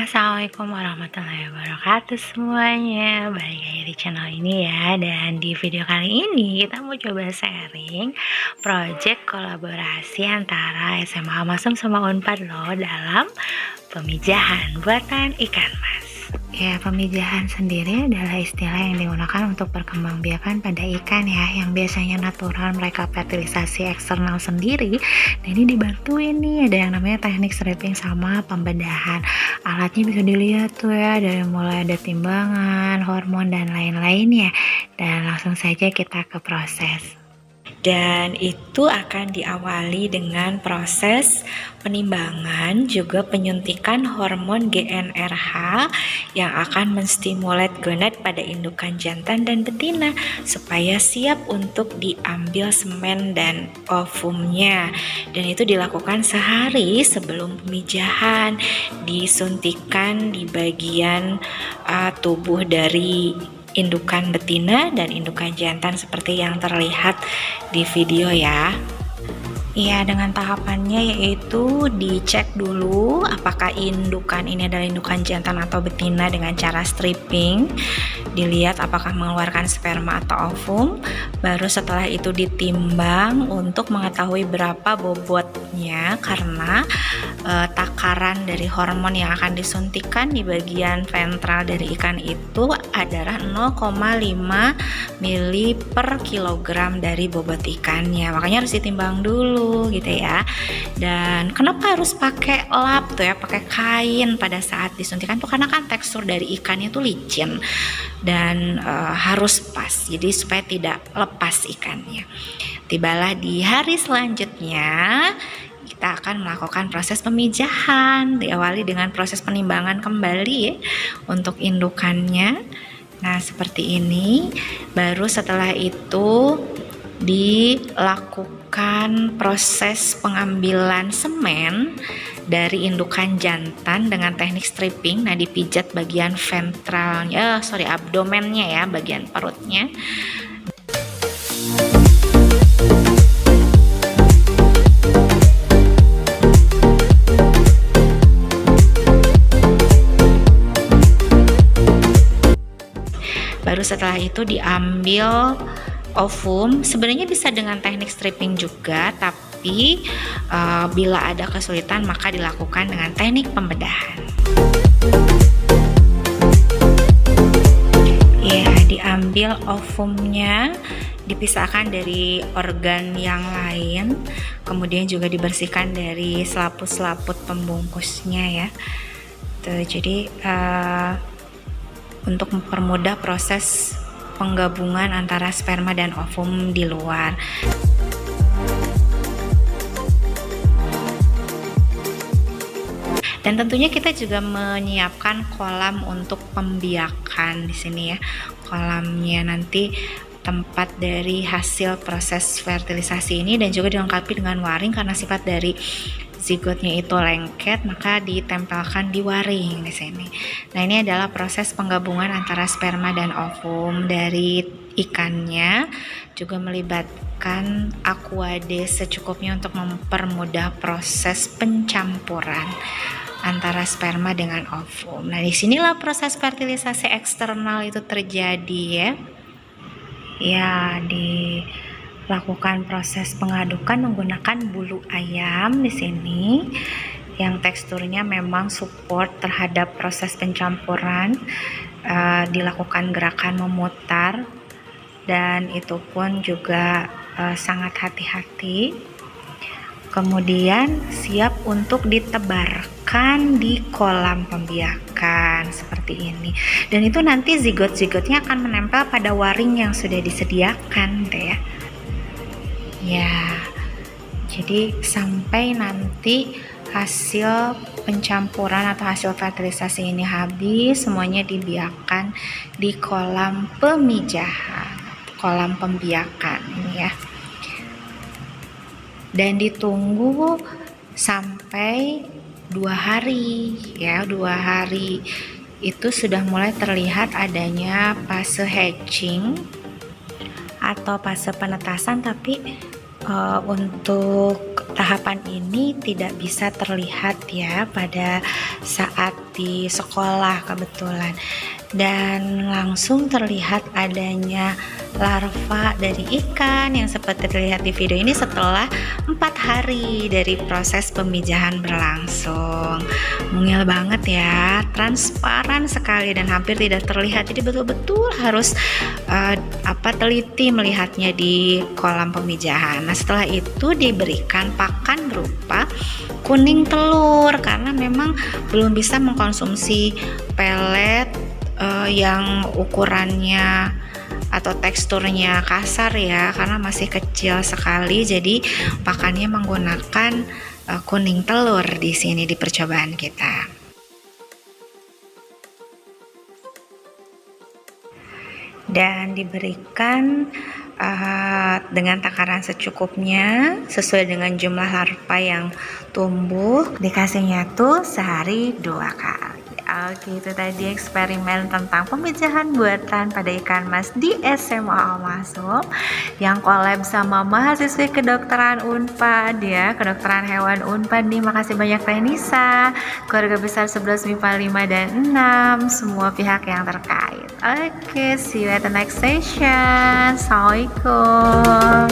Assalamualaikum warahmatullahi wabarakatuh semuanya. Balik lagi di channel ini ya. Dan di video kali ini kita mau coba sharing project kolaborasi antara SMA Masum sama Unpad loh dalam pemijahan buatan ikan mas. Ya, pemijahan sendiri adalah istilah yang digunakan untuk perkembangbiakan pada ikan ya, yang biasanya natural mereka fertilisasi eksternal sendiri. Dan ini dibantuin nih, ada yang namanya teknik stripping sama pembedahan. Alatnya bisa dilihat tuh ya, dari mulai ada timbangan, hormon dan lain-lain ya. Dan langsung saja kita ke proses. Dan itu akan diawali dengan proses penimbangan, juga penyuntikan hormon GnRH yang akan menstimulat gonad pada indukan jantan dan betina supaya siap untuk diambil semen dan ovumnya. Dan itu dilakukan sehari sebelum pemijahan, disuntikan di bagian tubuh dari indukan betina dan indukan jantan seperti yang terlihat di video ya. Iya, dengan tahapannya yaitu dicek dulu apakah indukan ini adalah indukan jantan atau betina dengan cara stripping. Dilihat apakah mengeluarkan sperma atau ovum. Baru setelah itu ditimbang untuk mengetahui berapa bobotnya, karena takaran dari hormon yang akan disuntikan di bagian ventral dari ikan itu adalah 0,5 mili per kilogram dari bobot ikannya. Makanya harus ditimbang dulu gitu ya. Dan kenapa harus pakai lap tuh ya, pakai kain pada saat disuntikan tuh, karena kan tekstur dari ikannya tuh licin dan harus pas, jadi supaya tidak lepas ikannya. Tibalah di hari selanjutnya kita akan melakukan proses pemijahan, diawali dengan proses penimbangan kembali ya, untuk indukannya. Nah seperti ini. Baru setelah itu dilakukan proses pengambilan semen dari indukan jantan dengan teknik stripping. Nah dipijat bagian ventralnya, abdomennya ya, bagian perutnya. Baru setelah itu diambil ovum. Sebenarnya bisa dengan teknik stripping juga, tapi bila ada kesulitan maka dilakukan dengan teknik pembedahan. Ya, diambil ovumnya, dipisahkan dari organ yang lain, kemudian juga dibersihkan dari selaput-selaput pembungkusnya ya. Tuh, jadi untuk mempermudah proses penggabungan antara sperma dan ovum di luar. Dan tentunya kita juga menyiapkan kolam untuk pembiakan di sini ya. Kolamnya nanti tempat dari hasil proses fertilisasi ini, dan juga dilengkapi dengan waring karena sifat dari zigotnya itu lengket, maka ditempelkan di waring di sini. Nah, ini adalah proses penggabungan antara sperma dan ovum dari ikannya, juga melibatkan aquade secukupnya untuk mempermudah proses pencampuran antara sperma dengan ovum. Nah, disinilah proses fertilisasi eksternal itu terjadi ya. Ya, dilakukan proses pengadukan menggunakan bulu ayam di sini, yang teksturnya memang support terhadap proses pencampuran. Dilakukan gerakan memutar, dan itu pun juga sangat hati-hati. Kemudian siap untuk ditebarkan di kolam pembiakan seperti ini. Dan itu nanti zigot-zigotnya akan menempel pada waring yang sudah disediakan deh ya. Ya, jadi sampai nanti hasil pencampuran atau hasil fertilisasi ini habis, semuanya dibiarkan di kolam pemijahan, kolam pembiakan ini ya. Dan ditunggu sampai 2 hari ya. 2 hari itu sudah mulai terlihat adanya fase hatching atau fase penetasan, tapi untuk tahapan ini tidak bisa terlihat ya pada saat di sekolah kebetulan, dan langsung terlihat adanya larva dari ikan yang seperti terlihat di video ini setelah 4 hari dari proses pemijahan berlangsung. Mungil banget ya, transparan sekali dan hampir tidak terlihat, jadi betul-betul harus teliti melihatnya di kolam pemijahan. Nah, setelah itu diberikan pakan berupa kuning telur karena memang belum bisa mengkonsumsi pelet yang ukurannya atau teksturnya kasar ya, karena masih kecil sekali. Jadi pakannya menggunakan kuning telur di sini di percobaan kita. Dan diberikan dengan takaran secukupnya sesuai dengan jumlah larva yang tumbuh. Dikasihnya tuh sehari 2 kali. Oke, itu tadi eksperimen tentang pemijahan buatan pada ikan mas di SMA Al-Masum yang collab sama mahasiswi kedokteran Unpad ya, kedokteran hewan Unpad nih. Makasih banyak Teh Nisa, keluarga besar 11 MIPA 5 dan 6, semua pihak yang terkait. Oke, see you at the next session. Assalamualaikum.